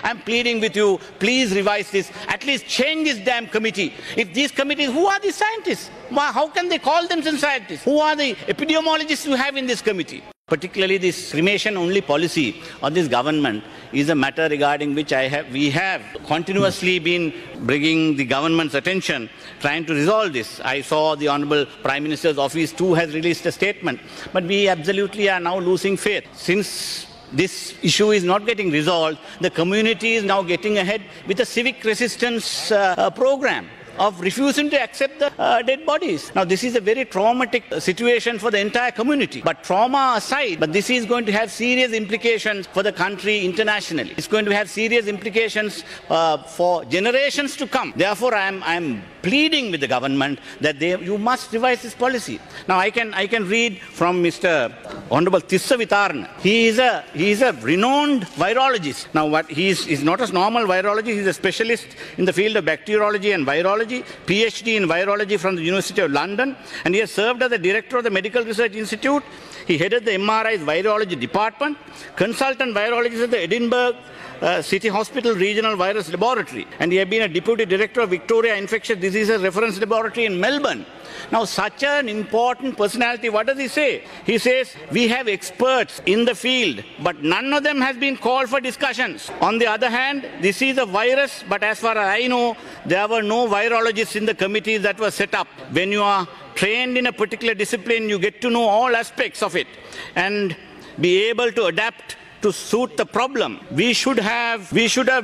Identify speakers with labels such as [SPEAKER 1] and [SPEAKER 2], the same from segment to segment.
[SPEAKER 1] I'm pleading with you, please revise this. At least change this damn committee. If these committees, who are the scientists? How can they call themselves scientists? Who are the epidemiologists you have in this committee? Particularly this cremation-only policy of this government is a matter regarding which we have continuously been bringing the government's attention, trying to resolve this. I saw the Honourable Prime Minister's office too has released a statement, but we absolutely are now losing faith. Since this issue is not getting resolved, the community is now getting ahead with a civic resistance program of refusing to accept the dead bodies. Now, this is a very traumatic situation for the entire community. But trauma aside, but this is going to have serious implications for the country internationally. It's going to have serious implications for generations to come. Therefore, I'm pleading with the government that you must revise this policy. Now, I can read from Mr. Honorable Tissa Vitarna. He is a renowned virologist. Now, he's not a normal virologist. He's a specialist in the field of bacteriology and virology, PhD in virology from the University of London, and he has served as the director of the Medical Research Institute. He headed the MRI's virology department, consultant virologist at the Edinburgh City Hospital Regional Virus Laboratory, and he has been a deputy director of Victoria Infectious Diseases Reference Laboratory in Melbourne. Now, such an important personality, what does he say? He says, we have experts in the field, but none of them has been called for discussions. On the other hand, this is a virus, but as far as I know, there were no virologists in the committees that were set up. When you are trained in a particular discipline, you get to know all aspects of it and be able to adapt to suit the problem. We should have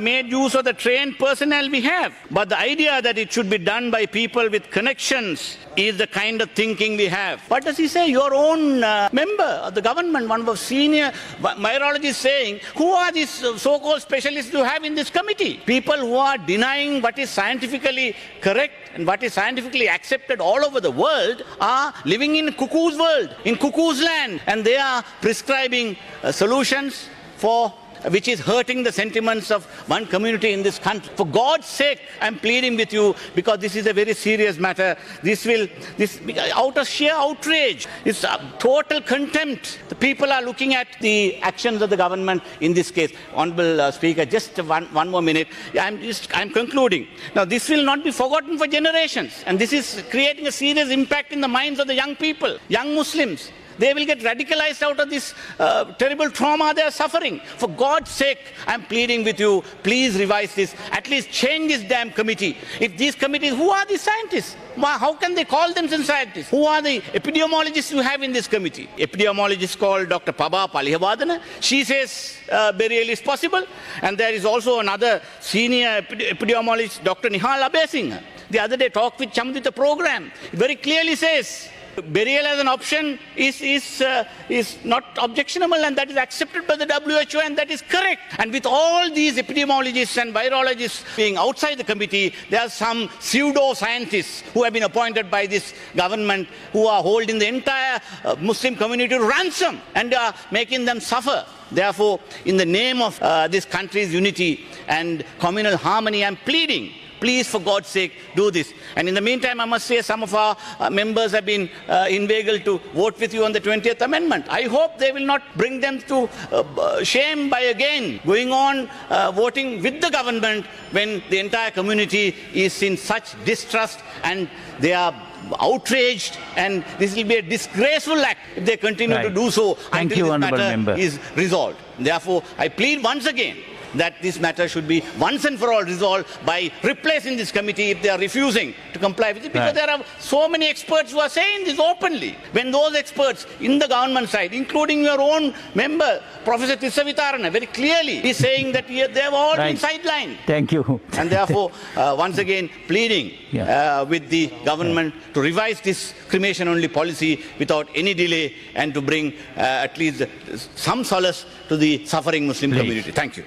[SPEAKER 1] made use of the trained personnel we have. But the idea that it should be done by people with connections is the kind of thinking we have. What does he say? Your own member of the government, one of the senior virologists, saying, who are these so-called specialists you have in this committee? People who are denying what is scientifically correct and what is scientifically accepted all over the world are living in cuckoo's world, in cuckoo's land, and they are prescribing solutions which is hurting the sentiments of one community in this country. For God's sake, I'm pleading with you, because this is a very serious matter. This out of sheer outrage, it's total contempt. The people are looking at the actions of the government in this case. Honourable Speaker, just one more minute. I'm concluding. Now, this will not be forgotten for generations, and this is creating a serious impact in the minds of the young people, young Muslims. They will get radicalized out of this terrible trauma they are suffering. For God's sake, I'm pleading with you, please revise this. At least change this damn committee. If these committees, who are the scientists? How can they call themselves scientists? Who are the epidemiologists you have in this committee? Epidemiologist called Dr. Paba Palihavadana. She says burial is possible. And there is also another senior epidemiologist, Dr. Nihal Abesinghe. The other day talked with Chamdita program. It very clearly says burial as an option is not objectionable, and that is accepted by the WHO, and that is correct. And with all these epidemiologists and virologists being outside the committee, there are some pseudo-scientists who have been appointed by this government who are holding the entire Muslim community to ransom and are making them suffer. Therefore, in the name of this country's unity and communal harmony, I am pleading, please, for God's sake, do this. And in the meantime, I must say some of our members have been inveigled to vote with you on the 20th Amendment. I hope they will not bring them to shame by again going on voting with the government when the entire community is in such distrust and they are outraged, and this will be a disgraceful act if they continue to do so until this matter is resolved. Therefore, I plead once again that this matter should be once and for all resolved by replacing this committee if they are refusing to comply with it, because there are so many experts who are saying this openly. When those experts in the government side, including your own member, Professor Tissa Vitarna, very clearly is saying that they have all been sidelined.
[SPEAKER 2] Thank you.
[SPEAKER 1] And therefore, once again, pleading with the government to revise this cremation-only policy without any delay and to bring at least some solace to the suffering Muslim community. Thank you.